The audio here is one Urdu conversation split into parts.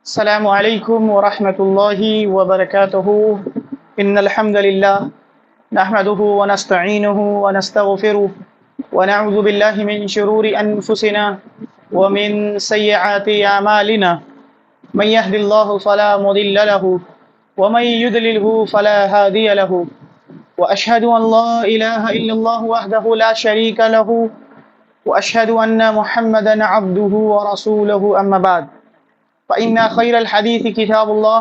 السلام علیکم ورحمۃ اللہ وبرکاتہ ان الحمد للہ نحمده ونستعینه ونستغفره ونعوذ باللہ من شرور انفسنا ومن سیئات اعمالنا من يهد الله فلا مضل له ومن يضلل فلا هادي له واشهد ان لا اله الا الله وحده لا شريك له واشهد ان محمدا عبده ورسوله اما بعد فإن خير الحديث كتاب الله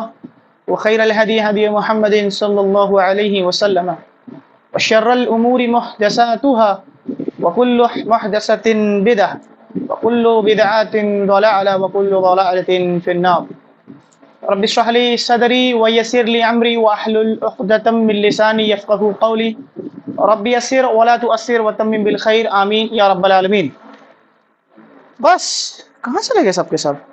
وخير الهدي هدي محمد صلى الله عليه وسلم وشر الأمور محدثاتها وكل محدثة بدعة وكل بدعة ضلالة وكل ضلالة في النار. رب اشرح لي صدري ويسر لي أمري واحلل عقدة من لساني يفقهوا قولي. رب يسر ولا تؤثر وتمم بالخير آمين يا رب العالمين. بس کہاں چلے گئے سب کے سب؟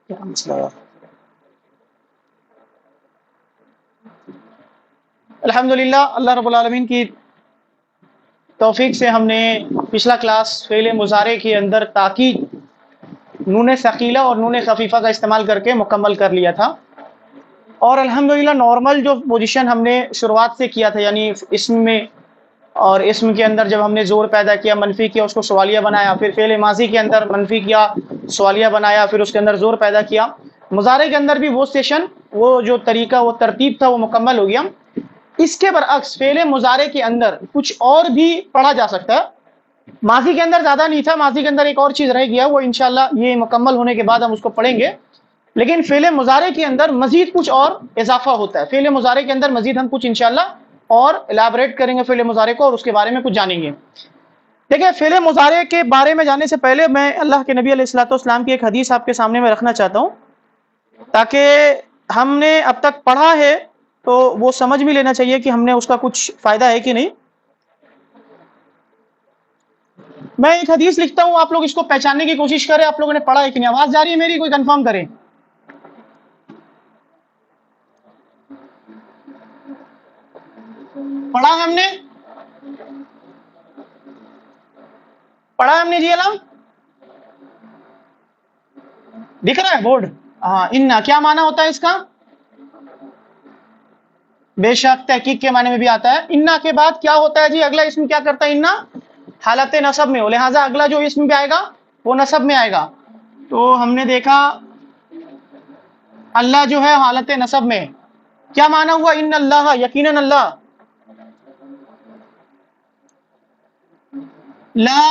کیا مسئلہ ہے؟ الحمدللہ اللہ رب العالمین کی توفیق سے ہم نے پچھلا کلاس فعل مضارع کے اندر تاکید نون ثقیلہ اور نون خفیفہ کا استعمال کر کے مکمل کر لیا تھا، اور الحمدللہ نارمل جو پوزیشن ہم نے شروعات سے کیا تھا، یعنی اسم میں اور اسم کے اندر جب ہم نے زور پیدا کیا، منفی کیا، اس کو سوالیہ بنایا، پھر فعل ماضی کے اندر منفی کیا، سوالیہ بنایا، پھر اس کے اندر زور پیدا کیا، مضارع کے اندر بھی وہ سیشن، وہ جو طریقہ، وہ ترتیب تھا، وہ مکمل ہو گیا۔ اس کے برعکس فعل مضارع کے اندر کچھ اور بھی پڑھا جا سکتا ہے۔ ماضی کے اندر زیادہ نہیں تھا، ماضی کے اندر ایک اور چیز رہ گیا، وہ انشاءاللہ یہ مکمل ہونے کے بعد ہم اس کو پڑھیں گے، لیکن فعل مضارع کے اندر مزید کچھ اور اضافہ ہوتا ہے۔ فعل مضارع کے اندر مزید ہم کچھ انشاءاللہ اور الیبوریٹ کریں گے فعل مضارع کو، اور اس کے بارے میں کچھ جانیں گے۔ دیکھیں، فعل مضارع کے بارے میں جاننے سے پہلے میں اللہ کے نبی علیہ الصلوۃ والسلام کی ایک حدیث آپ کے سامنے میں رکھنا چاہتا ہوں، تاکہ ہم نے اب تک پڑھا ہے تو وہ سمجھ بھی لینا چاہیے کہ ہم نے اس کا کچھ فائدہ ہے کہ نہیں۔ میں ایک حدیث لکھتا ہوں، آپ لوگ اس کو پہچاننے کی کوشش کریں، آپ لوگوں نے پڑھا ہے کہ نہیں۔ آواز جا رہی ہے میری؟ کوئی کنفرم کریں۔ پڑھا ہم نے؟ پڑھا ہم نے جی؟ علم دکھ رہا ہے بورڈ؟ ہاں۔ انا کیا معنی ہوتا ہے اس کا؟ بے شک تحقیق کے معنی میں بھی آتا ہے۔ انا کے بعد کیا ہوتا ہے جی؟ اگلا اسم کیا کرتا ہے؟ انا حالت نصب میں ہو، لہٰذا اگلا جو اسم پہ آئے گا وہ نصب میں آئے گا۔ تو ہم نے دیکھا اللہ جو ہے حالت نصب میں، کیا معنی ہوا؟ ان اللہ، یقیناً اللہ، لا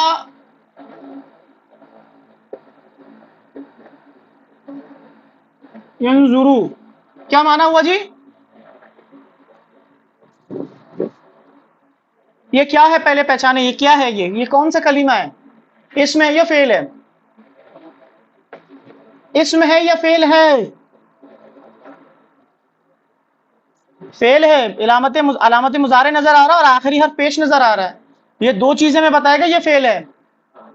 ینظرو، کیا معنی ہوا جی؟ یہ کیا ہے؟ پہلے پہچانے یہ کیا ہے؟ یہ کون سا کلمہ ہے؟ اسم ہے یا فعل ہے؟ اسم ہے یا فعل ہے؟ فعل ہے۔ علامت مضارع نظر آ رہا اور آخری حرف پیش نظر آ رہا ہے، یہ دو چیزیں میں بتائے گا، یہ فعل ہے۔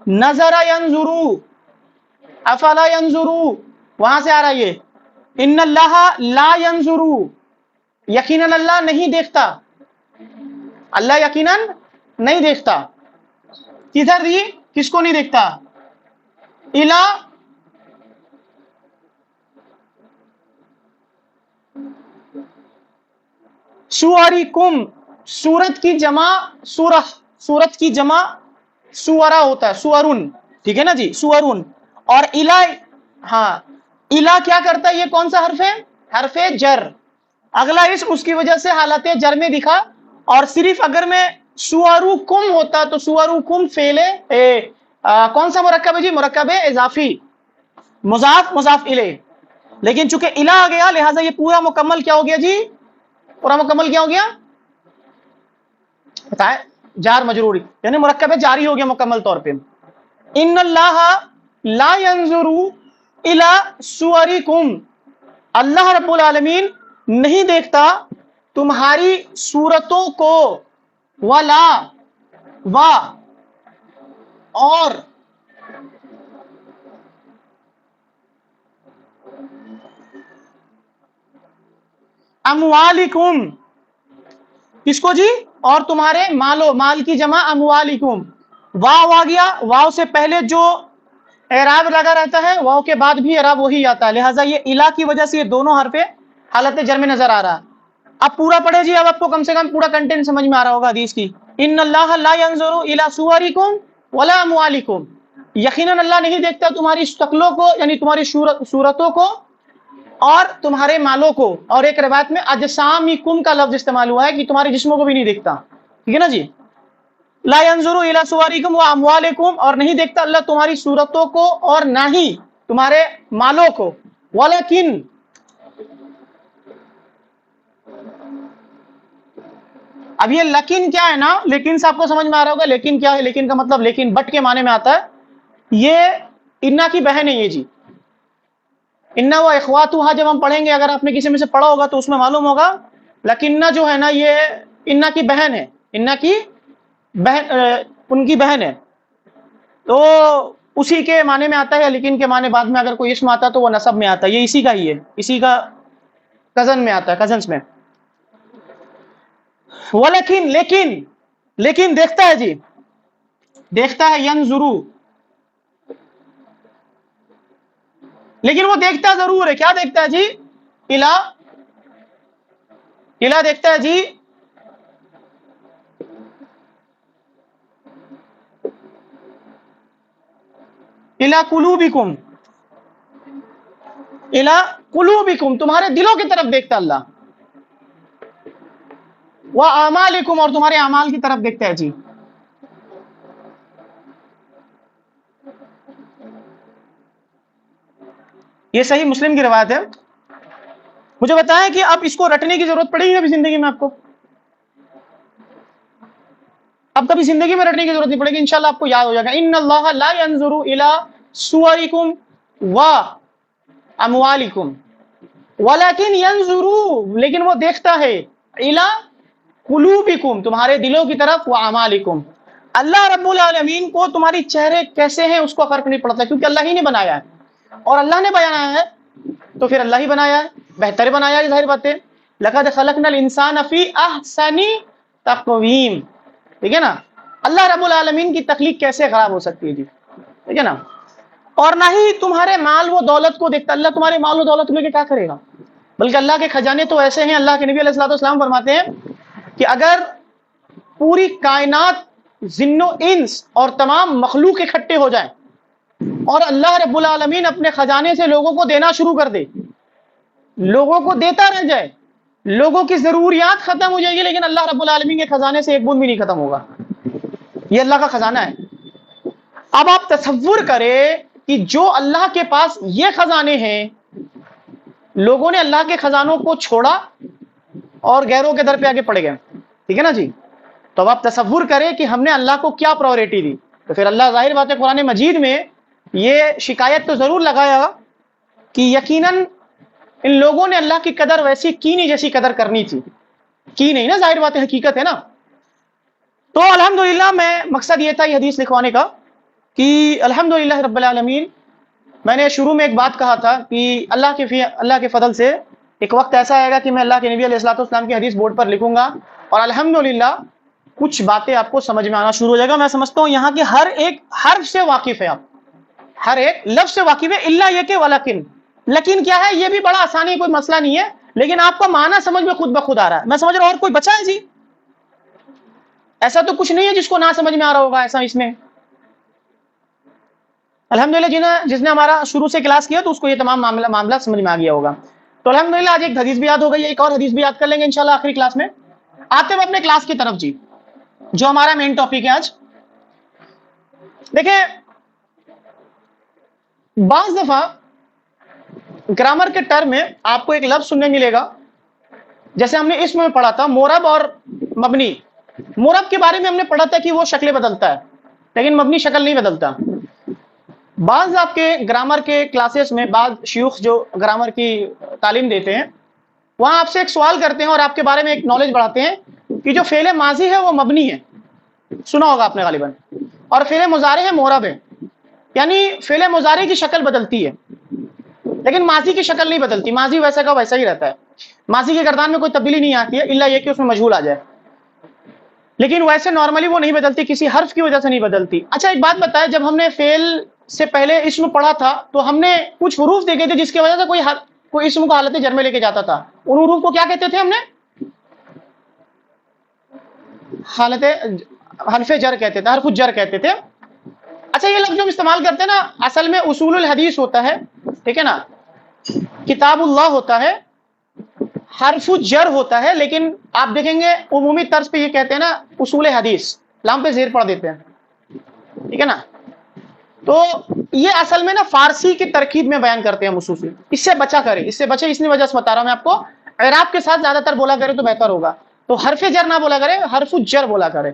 نظر ینظرو، افلا ینظرو، وہاں سے آ رہا ہے یہ۔ ان اللہ لا ینظرو، یقیناً اللہ نہیں دیکھتا، اللہ یقیناً نہیں دیکھتا۔ کدھر دی؟ کس کو نہیں دیکھتا؟ الا سوریکم، سورت کی جمع سورہ، سورت کی جمع سورا ہوتا ہے، سورن، ٹھیک ہے نا جی، سورن۔ اور الا، ہاں، الا کیا کرتا ہے؟ یہ کون سا حرف ہے؟ حرف جر۔ اگلا اسم اس کی وجہ سے حالت جر میں دکھا، اور صرف اگر میں سورکم ہوتا تو سورکم فعل کون سا مرکب ہے جی؟ مرکب اضافی، مضاف مضاف الیہ، لیکن چونکہ الا آ گیا لہٰذا یہ پورا مکمل کیا ہو گیا جی؟ پورا مکمل کیا ہو گیا؟ بتائیں، جار مجروری، یعنی مرکب جاری ہو گیا مکمل طور پہ۔ ان اللہ لا ينظر الى صورکم، اللہ رب العالمین نہیں دیکھتا تمہاری صورتوں کو، ولا، وا اور اموالکم، کس کو جی؟ اور تمہارے مالو، مال کی جمع اموالکم، واو آ گیا، واو سے پہلے جو اعراب لگا رہتا ہے واو کے بعد بھی اعراب وہی آتا ہے، لہٰذا یہ الا کی وجہ سے یہ دونوں حرف حالت جر میں نظر آ رہا ہے۔ اب پورا پڑھے جی، اب آپ کو کم سے کم پورا کنٹینٹ سمجھ میں آ رہا ہوگا حدیث کی۔ ان اللہ لا ينظر الى صورکم ولا اموالکم، یقیناً اللہ نہیں دیکھتا تمہاری شکلوں کو، یعنی تمہاری صورتوں کو اور تمہارے مالوں کو، اور ایک روایت میں اجسامکم کا لفظ استعمال ہوا ہے کہ تمہارے جسموں کو بھی نہیں دیکھتا، ٹھیک ہے نا جی؟ لا ينظر الى صورکم واموالکم، اور نہیں دیکھتا اللہ تمہاری صورتوں کو اور نہ ہی تمہارے مالوں کو، ولیکن اب یہ لیکن کیا ہے نا، لیکن سے آپ کو سمجھ میں آ رہا ہوگا لیکن کیا ہے، لیکن کا مطلب لیکن بٹ کے معنی میں آتا ہے، یہ انا کی بہن ہے یہ جی، انا و اخواتها جب ہم پڑھیں گے، اگر آپ نے کسی میں سے پڑھا ہوگا تو اس میں معلوم ہوگا، لیکن جو ہے نا یہ انا کی بہن ہے، انا کی بہن ان کی بہن ہے، تو اسی کے معنی میں آتا ہے، لیکن کے معنی بعد میں اگر کوئی اسم آتا ہے تو وہ نسب میں آتا ہے، یہ اسی کا ہی ہے، اسی کا کزن میں آتا ہے، کزنس میں۔ ولیکن لیکن دیکھتا ہے جی، دیکھتا ہے، ینظرو، لیکن وہ دیکھتا ضرور ہے، کیا دیکھتا ہے جی؟ الا دیکھتا ہے جی الا قلوبکم، الا قلوبکم، تمہارے دلوں کی طرف دیکھتا اللہ، واعمالکم، اور تمہارے اعمال کی طرف دیکھتا ہے جی۔ یہ صحیح مسلم کی روایت ہے۔ مجھے بتائیں کہ اب اس کو رٹنے کی ضرورت پڑے گی کبھی زندگی میں آپ کو؟ اب کبھی زندگی میں رٹنے کی ضرورت نہیں پڑے گی، انشاءاللہ آپ کو یاد ہو جائے گا۔ ان اللہ لا ينظر الى صورکم واموالکم ولکن ينظر، لیکن وہ دیکھتا ہے، الى قلوبکم، تمہارے دلوں کی طرف، واعمالکم، اللہ رب العالمین کو تمہاری چہرے کیسے ہیں اس کو فرق نہیں پڑتا، کیونکہ اللہ ہی نے بنایا ہے، اور اللہ نے بنایا ہے تو پھر اللہ ہی بنایا ہے، بہتر بنایا ہے، ظاہر بات ہے۔ لقد خلقنا الانسان فی احسن تقویم، ٹھیک ہے نا؟ اللہ رب العالمین کی تخلیق کیسے خراب ہو سکتی ہے جی، ٹھیک ہے نا؟ اور نہ ہی تمہارے مال و دولت کو دیکھتا، اللہ تمہارے مال و دولت لے کے کیا کرے گا؟ بلکہ اللہ کے خزانے تو ایسے ہیں، اللہ کے نبی علیہ الصلوۃ والسلام فرماتے ہیں کہ اگر پوری کائنات، جن و انس اور تمام مخلوق اکٹھے ہو جائیں اور اللہ رب العالمین اپنے خزانے سے لوگوں کو دینا شروع کر دے، لوگوں کو دیتا رہ جائے، لوگوں کی ضروریات ختم ہو جائے گی، لیکن اللہ رب العالمین کے خزانے سے ایک بوند بھی نہیں ختم ہوگا، یہ اللہ کا خزانہ ہے۔ اب آپ تصور کریں کہ جو اللہ کے پاس یہ خزانے ہیں، لوگوں نے اللہ کے خزانوں کو چھوڑا اور غیروں کے در پہ آگے پڑ گئے، ٹھیک ہے نا جی؟ تو اب آپ تصور کریں کہ ہم نے اللہ کو کیا پرائورٹی دی، تو پھر اللہ ظاہر بات ہے قرآن مجید میں یہ شکایت تو ضرور لگایا کہ یقیناً ان لوگوں نے اللہ کی قدر ویسی کی نہیں جیسی قدر کرنی تھی، کی نہیں نا، ظاہر بات ہے، حقیقت ہے نا۔ تو الحمدللہ میں مقصد یہ تھا یہ حدیث لکھوانے کا کہ الحمدللہ رب العالمین، میں نے شروع میں ایک بات کہا تھا کہ اللہ کے فضل سے ایک وقت ایسا آئے گا کہ میں اللہ کے نبی علیہ الصلوۃ والسلام کی حدیث بورڈ پر لکھوں گا، اور الحمدللہ کچھ باتیں آپ کو سمجھ میں آنا شروع ہو جائے گا۔ میں سمجھتا ہوں یہاں کے ہر ایک حرف سے واقف ہے، آپ ہر ایک لفظ سے واقف ہے، الا یہ کہ ولکن، لیکن کیا ہے، یہ بھی بڑا آسانی، کوئی مسئلہ نہیں ہے، لیکن آپ کا معنی سمجھ میں خود بخود آ رہا ہے۔ میں سمجھ رہا ہوں اور کوئی بچا ہے جی؟ ایسا تو کچھ نہیں ہے جس کو نہ سمجھ میں آ رہا ہوگا ایسا اس میں؟ الحمدللہ جس نے ہمارا شروع سے کلاس کیا تو اس کو یہ تمام معاملہ سمجھ میں آ گیا ہوگا۔ تو الحمدللہ آج ایک حدیث بھی یاد ہو گئی ہے، ایک اور حدیث بھی یاد کر لیں گے انشاءاللہ آخری کلاس میں۔ آتے ہیں اپنے کلاس کی طرف جی، جو ہمارا مین ٹاپک ہے آج۔ دیکھیں، بعض دفعہ گرامر کے ٹرم میں آپ کو ایک لفظ سننے ملے گا، جیسے ہم نے اسم میں پڑھا تھا مورب اور مبنی۔ مورب کے بارے میں ہم نے پڑھا تھا کہ وہ شکلیں بدلتا ہے، لیکن مبنی شکل نہیں بدلتا۔ بعض آپ کے گرامر کے کلاسز میں بعض شیوخ جو گرامر کی تعلیم دیتے ہیں، وہاں آپ سے ایک سوال کرتے ہیں اور آپ کے بارے میں ایک نالج بڑھاتے ہیں کہ جو فعل ماضی ہے وہ مبنی ہے، سنا ہوگا آپ نے غالباً. اور فعل مضارع ہے مورب ہے، یعنی فعل مضارع کی شکل بدلتی ہے لیکن ماضی کی شکل نہیں بدلتی، ماضی ویسا کا ویسا ہی رہتا ہے. ماضی کے گردان میں کوئی تبدیلی نہیں آتی ہے الا یہ کہ اس میں مجہول آ جائے، لیکن ویسے نارملی وہ نہیں بدلتی، کسی حرف کی وجہ سے نہیں بدلتی. اچھا ایک بات بتائے، جب ہم نے فعل سے پہلے اسم پڑھا تھا تو ہم نے کچھ حروف دیکھے تھے جس کی وجہ سے کوئی اسم کو حالت جر میں لے کے جاتا تھا. ان حروف کو کیا کہتے تھے ہم نے؟ حالت حرف جر کہتے تھے، حرف جر کہتے تھے. اچھا یہ لفظ جو ہم استعمال کرتے ہیں نا، اصل میں اصول الحدیث ہوتا ہے، ٹھیک ہے نا، کتاب اللہ ہوتا ہے، حرف جر ہوتا ہے، لیکن آپ دیکھیں گے عمومی طرز پہ یہ کہتے ہیں نا اصول حدیث، لام پہ زیر پڑھ دیتے ہیں، ٹھیک ہے نا. تو یہ اصل میں نا فارسی کی ترکیب میں بیان کرتے ہیں اصول. اس سے بچا کرے، اس سے بچے، اس وجہ سے بتا رہا ہوں میں آپ کو، اعراب کے ساتھ زیادہ تر بولا کرے تو بہتر ہوگا. تو حرف جر نہ بولا کرے، حرف جر بولا کرے.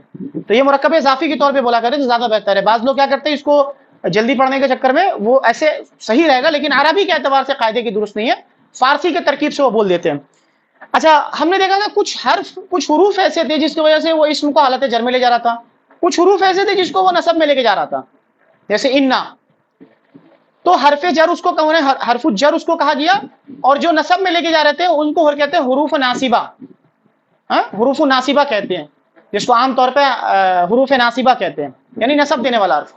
تو یہ مرکب اضافی کے طور پہ بولا کرے تو زیادہ بہتر ہے. بعض لوگ کیا کرتے ہیں اس کو جلدی پڑھنے کے چکر میں، وہ ایسے صحیح رہے گا لیکن عربی کے اعتبار سے قاعدے کی درست نہیں ہے، فارسی کے ترکیب سے وہ بول دیتے ہیں. اچھا ہم نے دیکھا تھا کچھ حروف ایسے تھے جس کی وجہ سے وہ اسم کو حالت جر میں لے جا رہا تھا، کچھ حروف ایسے تھے جس کو وہ نصب میں لے کے جا رہا تھا، جیسے انا. تو حرف جر اس کو حرف جر اس کو کہا گیا، اور جو نصب میں لے کے جا رہے تھے ان کو کہتے ہیں حروف ناصبہ. حروف ناصبہ کہتے ہیں، جس کو عام طور پہ حروف ناصبہ کہتے ہیں، یعنی نصب دینے والا حرف.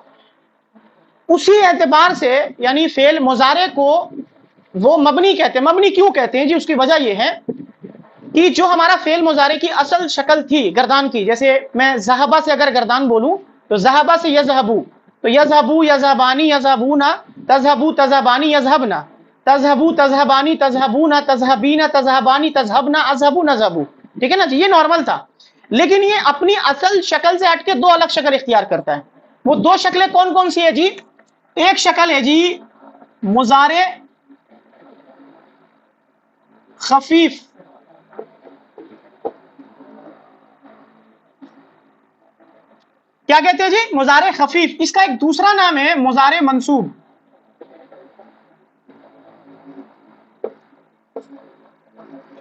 اسی اعتبار سے یعنی فعل مضارع کو وہ مبنی کہتے ہیں. مبنی کیوں کہتے ہیں جی؟ اس کی وجہ یہ ہے کہ جو ہمارا فعل مضارع کی اصل شکل تھی گردان کی، جیسے میں ذہبہ سے اگر گردان بولوں تو ذہبہ سے یذہبو، تو یذہبو یذہبانی یذہبونا، تذہبو تذہبانی یذہبنا، تذہبو تذہبانی تذہبونا، تذہبینا تذہبانی تذہبنا، اذہبو نذہبو. ٹھیک ہے نا جی، یہ نارمل تھا. لیکن یہ اپنی اصل شکل سے ہٹ کے دو الگ شکل اختیار کرتا ہے. وہ دو شکلیں کون کون سی ہے جی؟ ایک شکل ہے جی مضارع خفیف، کیا کہتے ہیں جی؟ مضارع خفیف. اس کا ایک دوسرا نام ہے مضارع منصوب.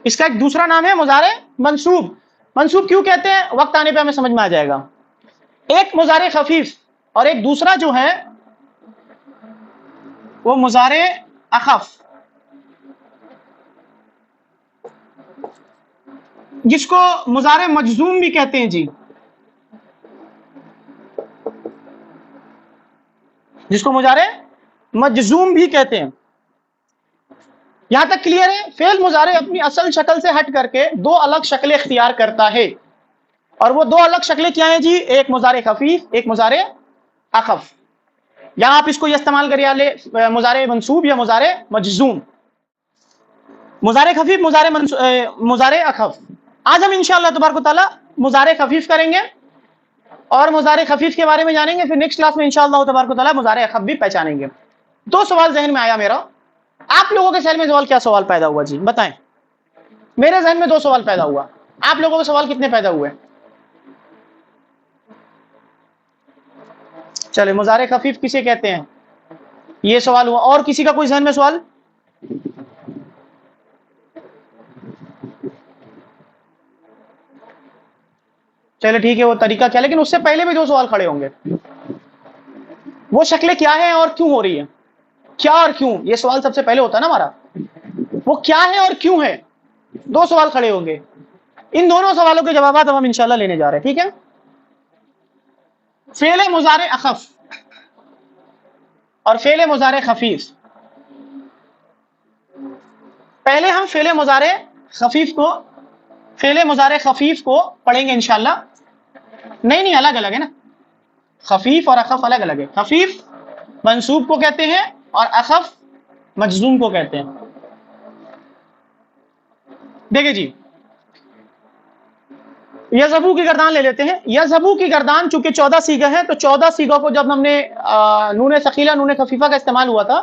اس کا ایک دوسرا نام ہے مضارع منصوب. منصوب کیوں کہتے ہیں وقت آنے پہ ہمیں سمجھ میں آ جائے گا. ایک مضارع خفیف اور ایک دوسرا جو ہے وہ مضارع اخف، جس کو مضارع مجزوم بھی کہتے ہیں جی، جس کو مضارع مجزوم بھی کہتے ہیں. یہاں تک کلیئر ہے؟ فعل مضارع اپنی اصل شکل سے ہٹ کر کے دو الگ شکلیں اختیار کرتا ہے، اور وہ دو الگ شکلیں کیا ہیں جی؟ ایک مضارع خفیف، ایک مضارع اخف. یہاں آپ اس کو یہ استعمال کریے مضارع منصوب یا مضارع مجزوم، مضارع خفیف، مضارع اخف. آج ہم انشاءاللہ تبارک و تعالی مضارع خفیف کریں گے اور مضارع خفیف کے بارے میں جانیں گے، پھر نیکسٹ کلاس میں انشاءاللہ تبارک و تعالی مضارع اخف بھی پہچانیں گے. دو سوال ذہن میں آیا میرا، آپ لوگوں کے ذہن میں کیا سوال پیدا ہوا جی؟ بتائیں. میرے ذہن میں دو سوال پیدا ہوا، آپ لوگوں کے سوال کتنے پیدا ہوئے؟ چلے مضارع خفیف کسے کہتے ہیں یہ سوال ہوا. اور کسی کا کوئی ذہن میں سوال؟ چلے ٹھیک ہے، وہ طریقہ کیا؟ لیکن اس سے پہلے بھی دو سوال کھڑے ہوں گے. وہ شکلیں کیا ہیں اور کیوں ہو رہی ہے؟ کیا اور کیوں، یہ سوال سب سے پہلے ہوتا ہے نا ہمارا. وہ کیا ہے اور کیوں ہے، دو سوال کھڑے ہوں گے. ان دونوں سوالوں کے جوابات ہم انشاءاللہ لینے جا رہے ہیں، ٹھیک ہے. فعل مضارع اخف اور فعل مضارع خفیف. پہلے ہم فعل مضارع خفیف کو پڑھیں گے انشاءاللہ. نہیں الگ الگ ہے نا، خفیف اور اخف الگ الگ ہے. خفیف منصوب کو کہتے ہیں اور اخف مجزوم کو کہتے ہیں. دیکھیں جی، یذہبو کی گردان لے لیتے ہیں. یذہبو کی گردان چونکہ 14 صیغہ ہے، تو 14 صیغہ کو جب ہم نے نون ثقیلہ نون خفیفہ کا استعمال ہوا تھا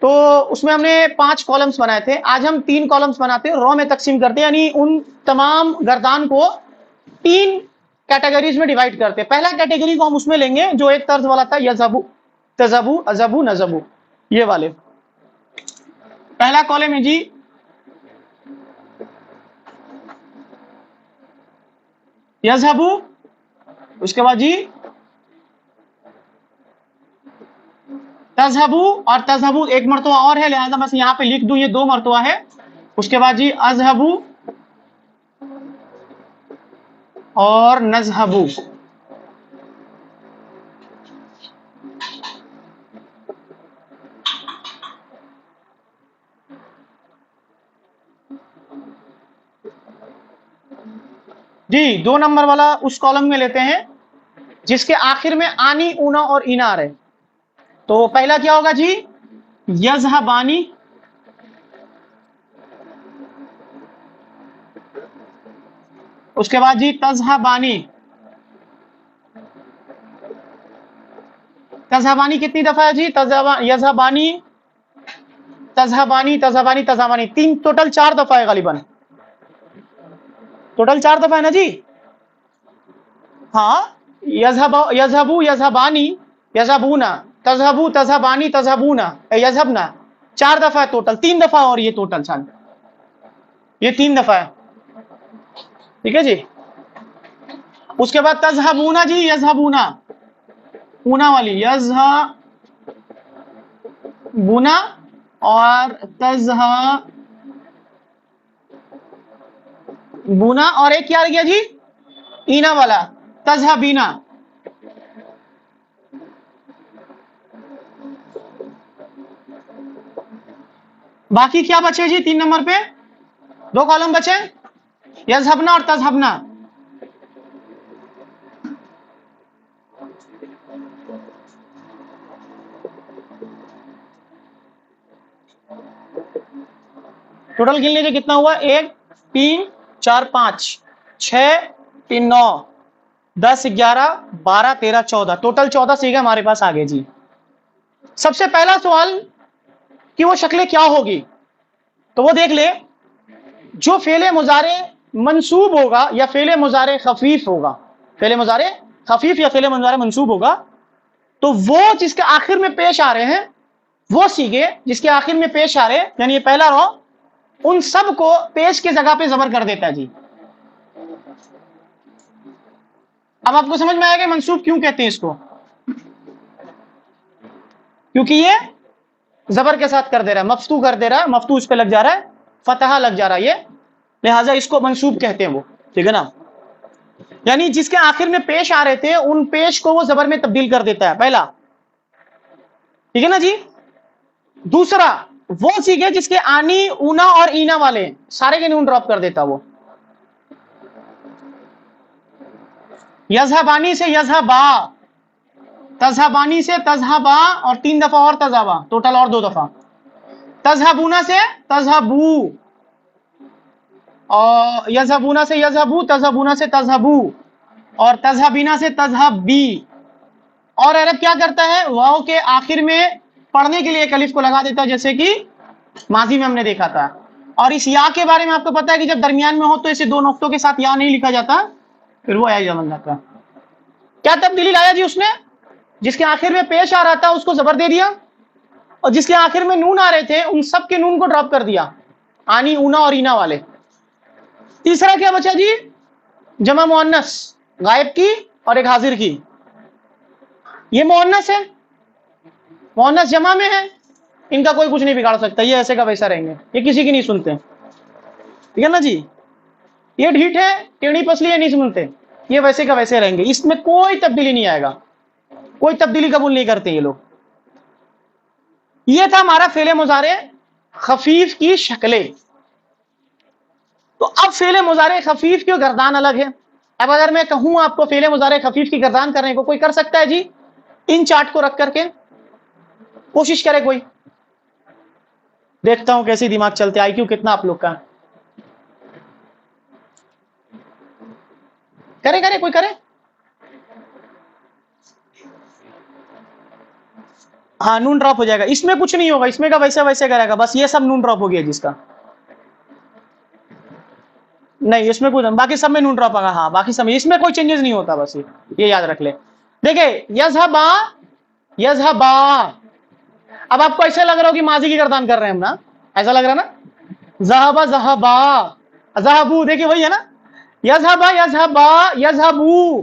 تو اس میں ہم نے 5 کالمز بنائے تھے. آج ہم 3 کالمز بناتے ہیں، رو میں تقسیم کرتے ہیں، یعنی ان تمام گردان کو 3 کیٹیگریز میں ڈیوائیڈ کرتے ہیں. پہلا کیٹیگری کو ہم اس میں لیں گے جو ایک طرز والا تھا، یذہبو، تذہبو، اذہبو، نذہبو، یہ والے. پہلا کالم ہے جی یذہبو اس کے بعد جی تذہبو، اور تذہبو ایک مرتبہ اور ہے، لہذا بس یہاں پہ لکھ دوں یہ 2 مرتبہ ہے. اس کے بعد جی اذہبو اور نذہبو. جی 2 نمبر والا اس کالم میں لیتے ہیں جس کے آخر میں آنی، اونا اور اینا آ رہے. تو پہلا کیا ہوگا جی یذہبانی، اس کے بعد جی تذہبانی. تذہبانی کتنی دفعہ ہے جی؟ یذہبانی، تذہبانی، تذہبانی، تذہبانی، 3 ٹوٹل 4 دفعہ ہے غالباً. ٹوٹل 4 دفعہ ہے نا جی. ہاں یذہبو، یذہبانی، یذہبونا، تذہبو، تذہبانی، تذہبونا، یذہبنا، 4 دفعہ ہے ٹوٹل. 3 دفعہ اور یہ ٹوٹل سال یہ 3 دفعہ ہے. ٹھیک ہے جی. اس کے بعد تذہبونا جی یذہبونا، اونا والی یذہبونا، اور تذہبونا، اور ایک کیا گیا جی اینا والا تذہبینا. باقی کیا بچے جی 3 نمبر پہ 2 کالم بچے، یذہبنا اور تذہبنا. ٹوٹل گن لیجیے کتنا ہوا، 1 3 4 5 6 3 9 10 11 12 13 14، ٹوٹل 14 سیگے ہمارے پاس آگے جی. سب سے پہلا سوال کہ وہ شکلیں کیا ہوگی، تو وہ دیکھ لے جو فعل مضارع منصوب ہوگا یا فعل مضارع خفیف ہوگا، فعل مضارع خفیف یا فعل مضارع منصوب ہوگا، تو وہ جس کے آخر میں پیش آ رہے ہیں، وہ سیگے جس کے آخر میں پیش آ رہے ہیں، یعنی یہ پہلا رو، ان سب کو پیش کے جگہ پہ زبر کر دیتا ہے جی. اب آپ کو سمجھ میں آئے گا منصوب کیوں کہتے ہیں اس کو، کیونکہ یہ زبر کے ساتھ کر دے رہا ہے، مفتو کر دے رہا ہے، مفتو اس پہ لگ جا رہا ہے، فتحہ لگ جا رہا ہے یہ، لہٰذا اس کو منصوب کہتے ہیں وہ. ٹھیک ہے نا. یعنی جس کے آخر میں پیش آ رہے تھے ان پیش کو وہ زبر میں تبدیل کر دیتا ہے، پہلا. ٹھیک ہے نا جی. دوسرا وہ سیکھے جس کے آنی، اونا اور اینا والے سارے کے نون ڈراپ کر دیتا وہ. یذہبانی سے یذہبا، تذہبانی سے تذہبا، اور 3 دفعہ اور تذہبا، ٹوٹل اور 2 دفعہ. تذہبونا سے تذہبو، اور یذہبونا سے یذہبو، تذہبونا سے تذہبو، اور تذہبینا سے تذہبی. اور عرب کیا کرتا ہے، واو کے آخر میں پڑھنے کے لیے ایک الف کو لگا دیتا ہے، جیسے کہ ماضی میں ہم نے دیکھا تھا. اور اس یا کے بارے میں آپ کو پتا ہے کہ جب درمیان میں ہو تو اسے 2 نقطوں کے ساتھ یا نہیں لکھا جاتا، پھر وہ یا بن جاتا. کیا تبدیلی لایا جی اس نے، جس کے آخر میں پیش آ رہا تھا اس کو زبر دے دیا، اور جس کے آخر میں نون آ رہے تھے ان سب کے نون کو ڈراپ کر دیا، آنی، اونا اور اینا والے. تیسرا کیا بچا جی، جمع مؤنث، غائب کی اور ایک حاضر کی. یہ مؤنث ہے، مؤنث جمع میں ہے، ان کا کوئی کچھ نہیں بگاڑ سکتا، یہ ایسے کا ویسا رہیں گے، یہ کسی کی نہیں سنتے. ٹھیک ہے نا جی. یہ ڈھیٹ ہے، ٹیڑھی پسلی ہے، نہیں سنتے، یہ ویسے کا ویسے رہیں گے، اس میں کوئی تبدیلی نہیں آئے گا، کوئی تبدیلی قبول نہیں کرتے یہ لوگ. یہ تھا ہمارا فعل مضارع خفیف کی شکلیں. تو اب فعل مضارع خفیف کی گردان الگ ہے. اب اگر میں کہوں آپ کو فعل مضارع خفیف کی گردان کرنے کو، کوئی کر سکتا ہے جی ان چارٹ کو رکھ کر کے؟ کوشش کرے کوئی، دیکھتا ہوں کیسی دماغ چلتے، آئی کیو کتنا آپ لوگ کا. کرے کوئی کرے. ہاں نون ڈراپ ہو جائے گا، اس میں کچھ نہیں ہوگا، اس میں کا ویسے ویسے کرے گا، بس یہ سب نون ڈراپ ہو گیا جس کا. نہیں اس میں کوئی، باقی سب میں نون ڈراپ آگا. ہاں باقی سب میں، اس میں کوئی چینجز نہیں ہوتا، بس یہ یاد رکھ لے. دیکھیں یذہبا، یذہبا، اب آپ کو ایسا لگ رہا ہو کہ ماضی کی گردان کر رہے ہیں ہم نا، ایسا لگ رہا نا. ذہبا، ذہبا، ذہبو، دیکھیں وہی ہے نا. یذہبا، یذہبا، یذہبو،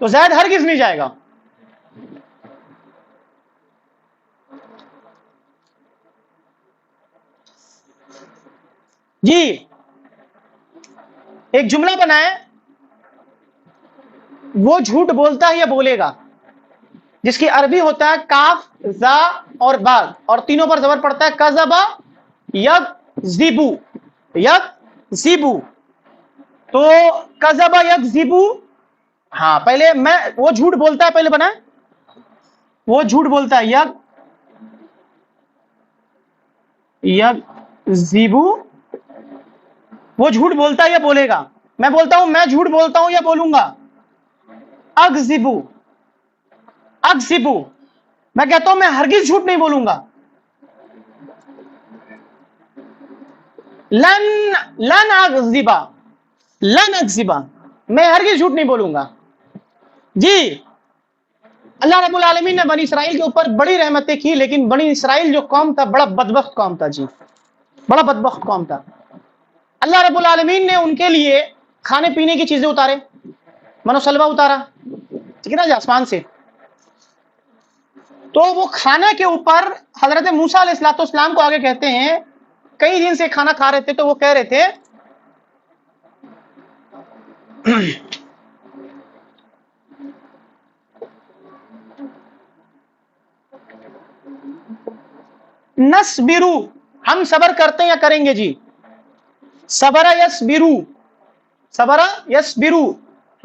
تو زید ہرگز نہیں جائے گا. جی ایک جملہ بنائے، وہ جھوٹ بولتا ہے یا بولے گا، جس کی عربی ہوتا ہے کاف زا اور با، اور تینوں پر زبر پڑتا ہے کذبا یکذبو یکذبو. تو کذبا یکذبو، ہاں پہلے میں وہ جھوٹ بولتا ہے، پہلے بنائے وہ جھوٹ بولتا ہے یکذبو، وہ جھوٹ بولتا ہے یا بولے گا. میں بولتا ہوں میں جھوٹ بولتا ہوں یا بولوں گا، اکذبو اکذبو. میں کہتا ہوں میں ہرگز جھوٹ نہیں بولوں گا. لن اکذبا لن اکذبا، میں ہرگز جھوٹ نہیں بولوں گا. جی اللہ رب العالمین نے بنی اسرائیل کے اوپر بڑی رحمتیں کی، لیکن بنی اسرائیل جو قوم تھا بڑا بدبخت قوم تھا. جی بڑا بدبخت قوم تھا. اللہ رب العالمین نے ان کے لیے کھانے پینے کی چیزیں اتارے، منو سلوا اتارا، ٹھیک ہے نا جی، آسمان سے. تو وہ کھانے کے اوپر حضرت موسیٰ علیہ السلام کو آگے کہتے ہیں، کئی دن سے کھانا کھا رہے تھے، تو وہ کہہ رہے تھے نصبرو، ہم صبر کرتے ہیں یا کریں گے. جی صبر یصبرو، صبر یصبرو،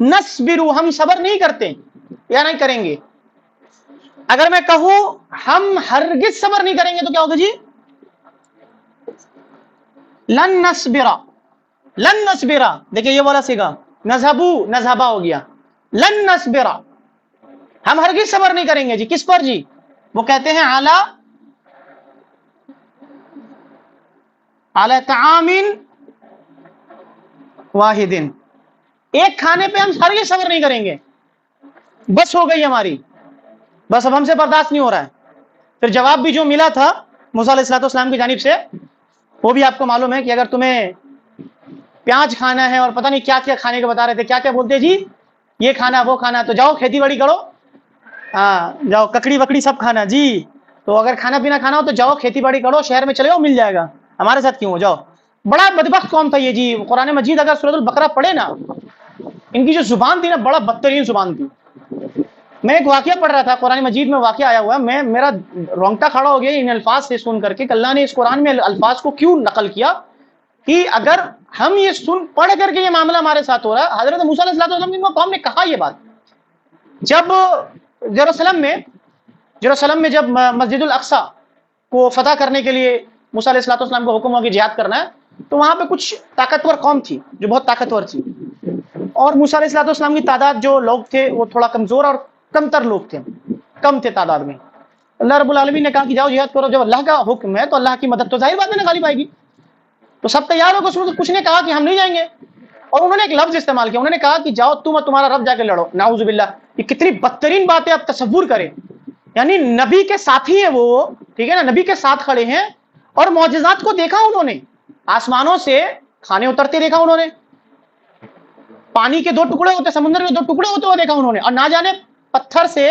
نصبرو ہم صبر نہیں کرتے یا نہیں کریں گے. اگر میں کہوں ہم ہرگز صبر نہیں کریں گے تو کیا ہوگا جی؟ لن نصبرا، لن نصبرا، دیکھیں یہ والا سیگا نذهبو نذهبا ہو گیا. لن نصبرا، ہم ہرگز صبر نہیں کریں گے. جی کس پر؟ جی وہ کہتے ہیں اعلی طعام واحد، ایک کھانے پہ ہم ہرگز صبر نہیں کریں گے، بس ہو گئی ہماری، بس اب ہم سے برداشت نہیں ہو رہا ہے. پھر جواب بھی جو ملا تھا موسیٰ علیہ السلام کی جانب سے، وہ بھی آپ کو معلوم ہے کہ اگر تمہیں پیاز کھانا ہے اور پتہ نہیں کیا کیا کھانے کے بتا رہے تھے، کیا کیا بولتے جی یہ کھانا وہ کھانا، تو جاؤ کھیتی باڑی کرو، ہاں جاؤ ککڑی وکڑی سب کھانا. جی تو اگر کھانا پینا کھانا ہو تو جاؤ کھیتی باڑی کرو، شہر میں چلے جاؤ مل جائے گا، ہمارے ساتھ کیوں ہو جاؤ. بڑا بدبخت قوم تھا یہ. جی قرآن مجید اگر سورۃ البقرہ پڑھے نا، ان کی جو زبان تھی نا بڑا بدترین زبان تھی. میں ایک واقعہ پڑھ رہا تھا قرآن مجید میں، واقعہ آیا ہوا ہے، میرا رونگٹا کھڑا ہو گیا ان الفاظ سے سن کر کے کہ اللہ نے اس قرآن میں الفاظ کو کیوں نقل کیا، کہ اگر ہم یہ سن پڑھ کر کے یہ معاملہ ہمارے ساتھ ہو رہا ہے. حضرت موسیٰ علیہ السلام کی قوم نے کہا یہ بات جب یروشلم میں جب مسجد الاقصی کو فتح کرنے کے لیے موسیٰ علیہ السلام کو حکم ہوا کہ جہاد کرنا ہے، تو وہاں پہ کچھ طاقتور قوم تھی جو بہت طاقتور تھی، اور موسیٰ علیہ السلام کی تعداد جو لوگ تھے وہ تھوڑا کمزور اور کم تر لوگ تھے، کم تھے تعداد میں. اللہ رب العالمین نے کہا کہ جاؤ جہاد کرو. جب اللہ کا حکم ہے تو اللہ کی مدد تو ظاہر بات ہے نا غالب آئے گی. تو سب تیار ہو گئے. کچھ نے کہا کہ ہم نہیں جائیں گے، اور انہوں نے ایک لفظ استعمال کیا، انہوں نے کہا کہ جاؤ تم اور تمہارا رب جا کے لڑو. نعوذ باللہ، یہ کتنی بدترین بات ہے. آپ تصور کریں، یعنی نبی کے ساتھی ہیں وہ، ٹھیک ہے نا، نبی کے ساتھ کھڑے ہیں، اور معجزات کو دیکھا انہوں نے، آسمانوں سے کھانے اترتے دیکھا انہوں نے، پانی کے 2 ٹکڑے ہوتے، سمندر کے 2 ٹکڑے ہوتے ہوئے دیکھا انہوں نے، اور نہ جانے پتھر سے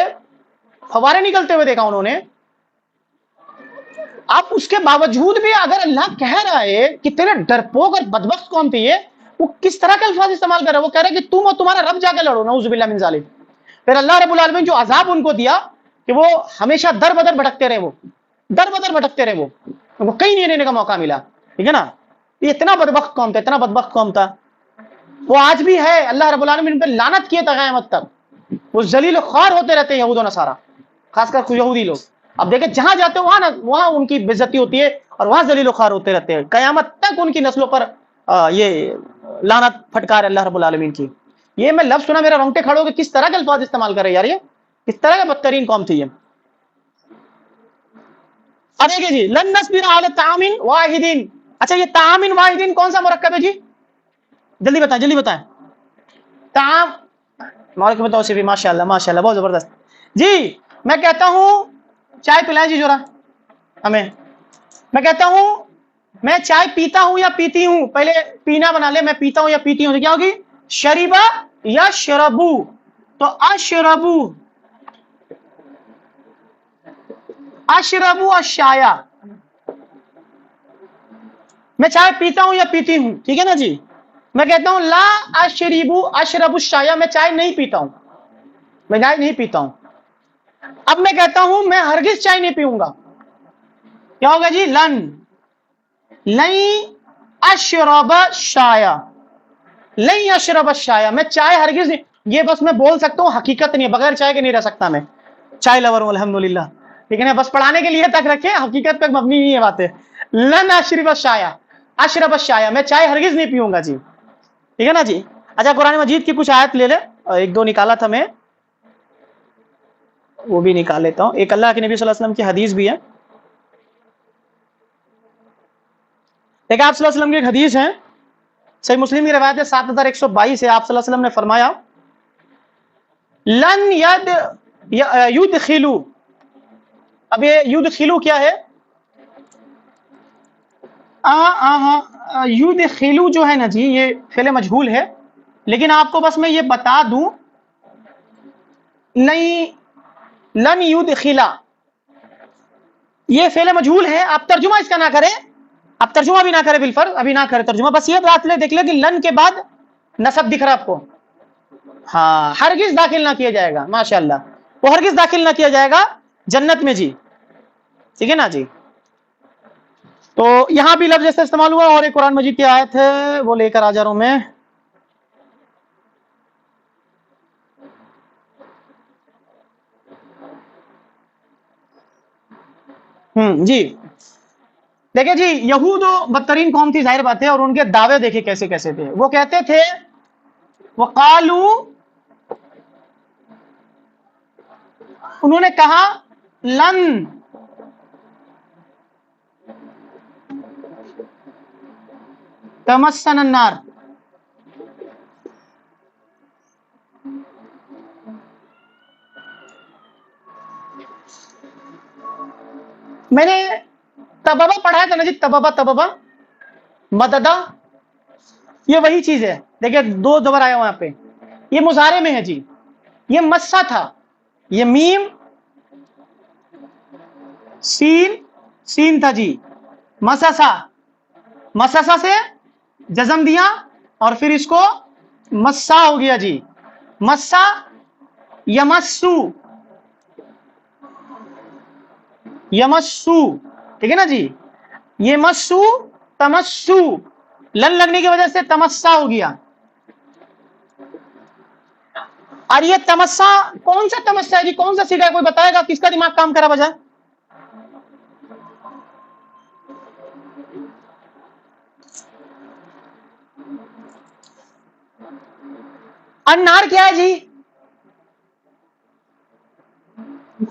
فوارے نکلتے ہوئے دیکھا انہوں نے. اب اس کے باوجود بھی اگر اللہ کہہ رہا ہے کتنے ڈرپوک اور بدبخت قوم تھی یہ، وہ کس طرح کے الفاظ استعمال کر رہا ہے. وہ کہہ رہا ہے کہ تم اور تمہارا رب جا کے لڑو. نعوذ باللہ من ذالک. پھر اللہ رب العالمین جو عذاب ان کو دیا کہ وہ ہمیشہ در بدر بھٹکتے رہے، وہ در بدر بھٹکتے رہے، وہ کہیں نہیں رہنے کا موقع ملا. ٹھیک ہے نا، یہ اتنا بدبخت قوم تھا، اتنا بدبخت قوم تھا. وہ آج بھی ہے. اللہ رب العالمین ان پہ لعنت کیے تا قیامت تک. وہ ذلیل و خوار ہوتے رہتے ہیں یہود و نصارہ، خاص کر یہودی لوگ. اب دیکھیں جہاں جاتے ہیں وہاں ان کی بےزتی ہوتی ہے، اور وہاں ذلیل و خوار ہوتے رہتے ہیں. قیامت تک ان کی نسلوں پر یہ لعنت پھٹکار اللہ رب العالمین کی. یہ میں لفظ سنا میرا رونگٹے کھڑے ہو کے، کس طرح کے الفاظ استعمال کر رہے یار، یہ کس طرح کا بدترین قوم تھی یہ. اب دیکھیں جی، لن نصبر علی طعام واحد. اچھا یہ طعام واحد کون سا مرکب ہے جی؟ جلدی بتائیں جلدی بتائیں. طعام مالک بتاؤ سی بھی، ماشاء اللہ ماشاء اللہ، بہت زبردست. جی میں کہتا ہوں چائے پلائیں جی جورا ہمیں. میں کہتا ہوں میں چائے پیتا ہوں یا پیتی ہوں، پہلے پینا بنا لے، میں پیتا ہوں یا پیتی ہوں، تو کیا ہوگی؟ شریبا یا شربو. تو اشربو، اشربو الشایا، میں چائے پیتا ہوں یا پیتی ہوں، ٹھیک ہے نا جی. میں کہتا ہوں لا اشربو اشرب الشایا، میں چائے نہیں پیتا ہوں، میں چائے نہیں پیتا ہوں. اب میں کہتا ہوں میں ہرگز چائے نہیں پیوں گا، کیا ہوگا جی؟ لن اشرب الشایا، لن اشرب الشایا، میں چائے ہرگز نہیں. یہ بس میں بول سکتا ہوں، حقیقت نہیں ہے، بغیر چائے کے نہیں رہ سکتا میں. چائے لور ہوں الحمدللہ، ٹھیک ہے نا، بس پڑھانے کے لیے تک رکھے، حقیقت پہ مبنی نہیں ہے باتیں. لن اشرب الشایا، اشرب الشایا، میں چائے ہرگز نہیں پیوں گا جی، ٹھیک ہے نا جی. اچھا قرآن مجید کی کچھ آیت لے لے، ایک دو نکالا تھا میں، وہ بھی نکال لیتا ہوں. ایک اللہ کے نبی صلی اللہ علیہ وسلم کی حدیث بھی ہے. ایک آپ صلی اللہ علیہ وسلم کی ایک حدیث ہے، صحیح مسلم کی روایت ہے 7122 ہے. آپ صلی اللہ علیہ وسلم نے فرمایا لن یدخلو، اب یہ یدخلو کیا ہے؟ یدخلو جو ہے نا جی، یہ فعل مجہول ہے، لیکن آپ کو بس میں یہ بتا دوں، لن یدخلا یہ فعل مجہول ہے. آپ ترجمہ اس کا نہ کریں، اب ترجمہ بھی نہ کرے بالفرض، ابھی نہ کرے ترجمہ، بس یہ بات لے دیکھ لے کہ لن کے بعد نصب دکھ رہا آپ کو، ہاں، ہرگز داخل نہ کیا جائے گا، ماشاءاللہ، وہ ہرگز داخل نہ کیا جائے گا جنت میں جی، ٹھیک ہے نا جی. تو یہاں بھی لفظ جیسے استعمال ہوا. اور ایک قرآن مجید کی آیت ہے، وہ لے کر آ جا رہا ہوں میں. جی دیکھیں جی، یہود بدترین قوم تھی، ظاہر بات ہے، اور ان کے دعوے دیکھے کیسے کیسے تھے. وہ کہتے تھے وقالو، انہوں نے کہا لن تمسن النار، میں نے تببا پڑھا تھا نا جی، تببا مددہ، یہ وہی چیز ہے. دیکھیں دو دوبار آیا وہاں پہ، یہ مضارع میں ہے جی. یہ مسا تھا، یہ میم سین تھا جی، مسسا، مسسا سے جزم دیا اور پھر اس کو مسا ہو گیا جی. مسا یمسو، یمسو، ٹھیک ہے نا جی. یہ مسو تمسو، لن لگنے کی وجہ سے تمسا ہو گیا. اور یہ تمسا کون سا تمسا ہے جی؟ کون سا سیدھا ہے؟ کوئی بتائے گا؟ کس کا دماغ کام کرا بجا؟ انار کیا ہے جی؟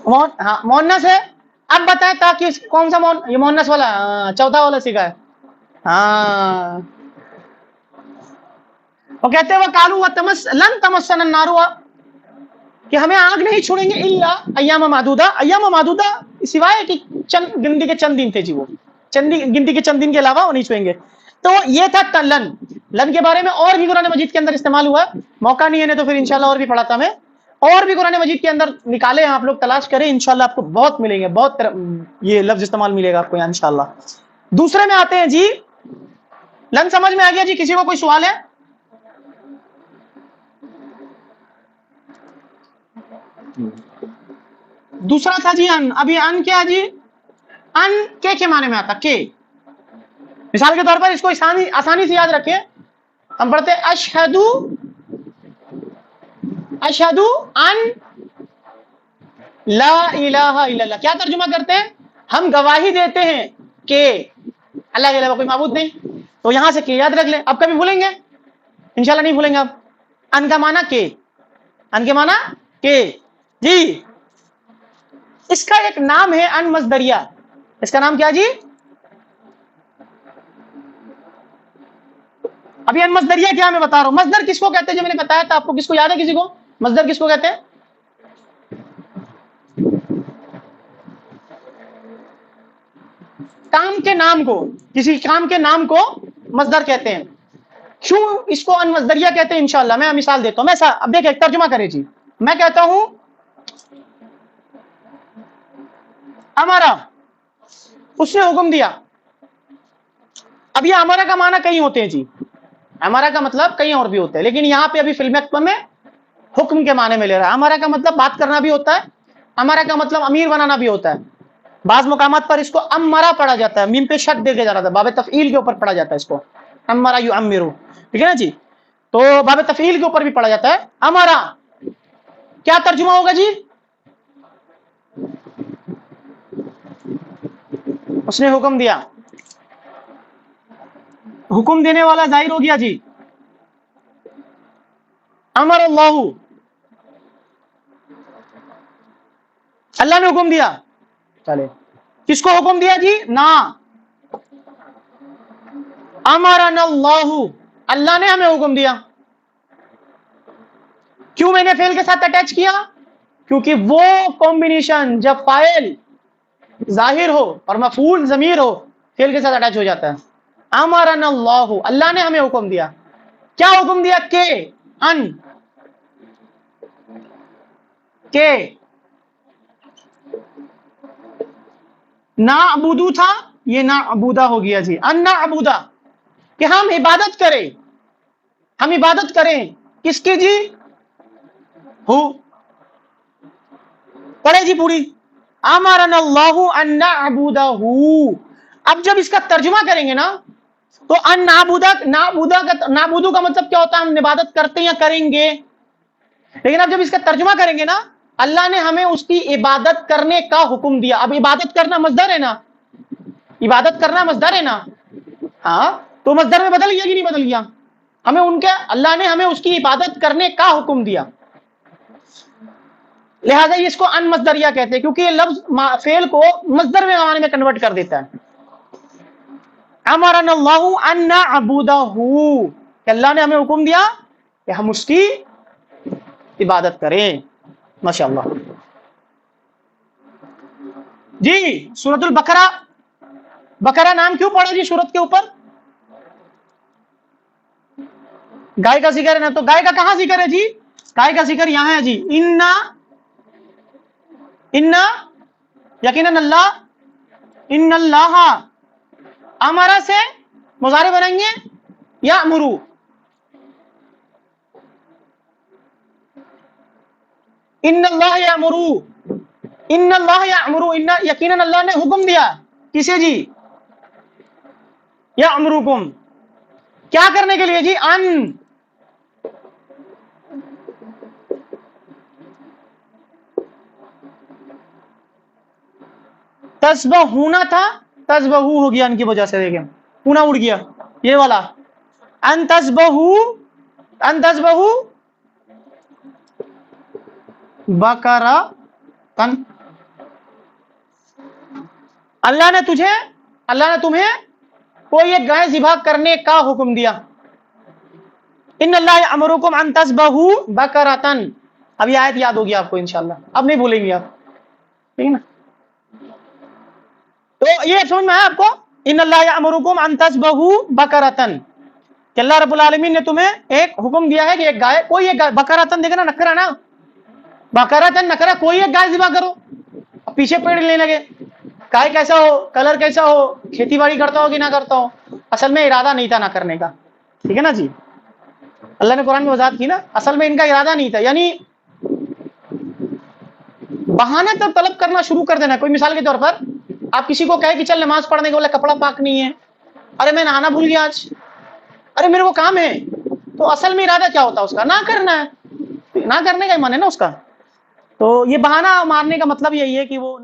ہاں مونس ہے. اب بتائیں تاکہ کون سا یہ مونس والا، چوتھا والا سیکھا ہے. ہاں، وہ کہتے ہیں وہ کالو و تمس لن تمسن النار، کہ ہمیں آگ نہیں چھوڑیں گے الا ایام معدودہ، ایام معدودہ سوائے کہ چند گنتی کے چند دن تھے جی، وہ گنتی کے چند دن کے علاوہ وہ نہیں چھوئیں گے. تو یہ تھا لن. لن کے بارے میں اور بھی قرآن مجید کے اندر استعمال ہوا، موقع نہیں ہے تو پھر انشاءاللہ اور بھی پڑھاتا میں. اور بھی قرآن مجید کے اندر نکالے، آپ لوگ تلاش کریں، انشاءاللہ آپ کو بہت ملیں گے، بہت یہ لفظ استعمال ملے گا آپ کو یہاں انشاءاللہ. دوسرے میں آتے ہیں جی، لن سمجھ میں آ گیا جی؟ کسی کو کوئی سوال ہے؟ دوسرا تھا جی ان. ابھی ان کیا جی؟ ان کے معنی میں آتا کے. مثال کے طور پر اس کو آسانی سے یاد رکھیں، ہم پڑھتے اشہدو، اشہدو ان لا الہ الا اللہ، کیا ترجمہ کرتے ہیں؟ ہم گواہی دیتے ہیں کہ اللہ کے علاوہ کوئی معبود نہیں. تو یہاں سے کہ یاد رکھ لیں، اب کبھی بھولیں گے؟ انشاءاللہ نہیں بھولیں گے. اب ان کا معنی کہ، ان کے معنی کہ جی. اس کا ایک نام ہے ان مصدریہ. اس کا نام کیا جی؟ ابھی ان مصدریہ کیا میں بتا رہا ہوں. مصدر کس کو کہتے ہیں جو میں نے بتایا تھا آپ کو؟ کس کو یاد ہے؟ کسی کو مصدر کس کو کہتے ہیں؟ کام کے نام کو، کسی کام کے نام کو مصدر کہتے ہیں. کیوں اس کو ان مصدریہ کہتے ہیں؟ انشاءاللہ میں مثال دیتا ہوں. میں اب دیکھیں ترجمہ کرے جی. میں کہتا ہوں امارا، اس نے حکم دیا. اب یہ امارا کا معنی کئی ہوتے ہیں جی، امارا کا مطلب کئی اور بھی ہوتا ہے، لیکن یہاں پہ ابھی فی المکتب میں حکم کے معنی میں لے رہا ہے. امارا کا مطلب بات کرنا بھی ہوتا ہے، امارا کا مطلب امیر بنانا بھی ہوتا ہے. بعض مقامات پر اس کو امرا پڑھا جاتا ہے، میم پہ شک دے کے جانا تھا، باب تفعیل کے اوپر پڑھا جاتا ہے اس کو، امرا یؤمرو، ٹھیک ہے نا جی. تو باب تفعیل کے اوپر بھی پڑھا جاتا ہے. امرا کیا ترجمہ ہوگا جی؟ اس نے حکم دیا. حکم دینے والا ظاہر ہو گیا جی. امر اللہ، اللہ نے حکم دیا. چلے کس کو حکم دیا جی؟ نا امرنا اللہ، اللہ نے ہمیں حکم دیا. کیوں میں نے فعل کے ساتھ اٹیچ کیا؟ کیونکہ وہ کمبینیشن جب فاعل ظاہر ہو اور مفعول ضمیر ہو فعل کے ساتھ اٹیچ ہو جاتا ہے. امرنا اللہ، اللہ نے ہمیں حکم دیا. کیا حکم دیا؟ کہ نعبدو تھا، یہ نعبودہ ہو گیا جی. ان نعبودہ، کہ ہم عبادت کریں، ہم عبادت کریں کس کی جی؟ ہو پڑھے جی پوری. امرنا اللہ ان نعبدہ. اب جب اس کا ترجمہ کریں گے نا تو ان نعبدو کا مطلب کیا ہوتا ہے؟ ہم عبادت کرتے ہیں یا کریں گے. لیکن اب جب اس کا ترجمہ کریں گے نا، اللہ نے ہمیں اس کی عبادت کرنے کا حکم دیا. اب عبادت کرنا مصدر ہے نا، عبادت کرنا مصدر ہے نا، ہاں تو مصدر میں بدل گیا کہ نہیں بدل گیا؟ ہمیں اللہ نے ہمیں اس کی عبادت کرنے کا حکم دیا. لہذا اس کو ان مصدریہ کہتے ہیں، کیونکہ یہ لفظ فعل کو مصدر میں معنی میں کنورٹ کر دیتا ہے. امرنا اللہ ان نعبدہ، کہ اللہ نے ہمیں حکم دیا کہ ہم اس کی عبادت کریں. ماشاءاللہ جی. سورۃ البقرہ، بقرہ نام کیوں پڑا جی سورت کے اوپر؟ گائے کا ذکر ہے نا، تو گائے کا کہاں ذکر ہے جی؟ گائے کا ذکر یہاں ہے جی. یقیناً اللہ، ان اللہ امرا سے مضارع بنائیں گے یامرو. ان اللہ یامرو، ان اللہ یامرو، یقیناً اللہ نے حکم دیا. کسے جی؟ یامرکم، کیا کرنے کے لیے جی؟ ان تذبحون تھا، تذبحو ہو گیا ان کی وجہ سے، دیکھیں پونا اڑ گیا یہ والا. ان تذبحو، ان تذبحو بقرہ تن، اللہ نے تمہیں کوئی ایک گائے ذبح کرنے کا حکم دیا. ان اللہ یامرکم ان تذبحوا بقرۃ. اب یہ آیت یاد ہوگی آپ کو انشاءاللہ، اب نہیں بھولیں گے آپ، ٹھیک ہے نا. تو یہ سمجھ میں آیا آپ کو؟ ان اللہ یامرکم ان تذبحوا بقرۃ، کہ اللہ رب العالمین نے تمہیں ایک حکم دیا ہے کہ ایک گائے، کوئی ایک گائے، بقرۃ دیکھنا نکرا نا، بقرۃ نکرا، کوئی ایک گائے ذبح کرو. اب پیچھے پیڑ لینے لگے، گائے کیسا ہو، کلر کیسا ہو، کھیتی باڑی کرتا ہو کہ نہ کرتا ہو. اصل میں ارادہ نہیں تھا نہ کرنے کا، ٹھیک ہے نا جی. اللہ نے قرآن میں وضاحت کی نا، اصل میں ان کا ارادہ نہیں تھا. یعنی بہانہ تب طلب کرنا شروع کر دینا. کوئی مثال کے طور پر آپ کسی کو کہے کہ چل نماز پڑھنے کے، بولے کپڑا پاک نہیں ہے، ارے میں نہانا بھول گیا آج، ارے میرے کو کام ہے. تو اصل میں ارادہ کیا ہوتا ہے اس کا؟ نہ کرنا ہے، نہ کرنے کا ہی من ہے نا اس کا. تو یہ بہانہ مارنے کا مطلب یہی ہے کہ وہ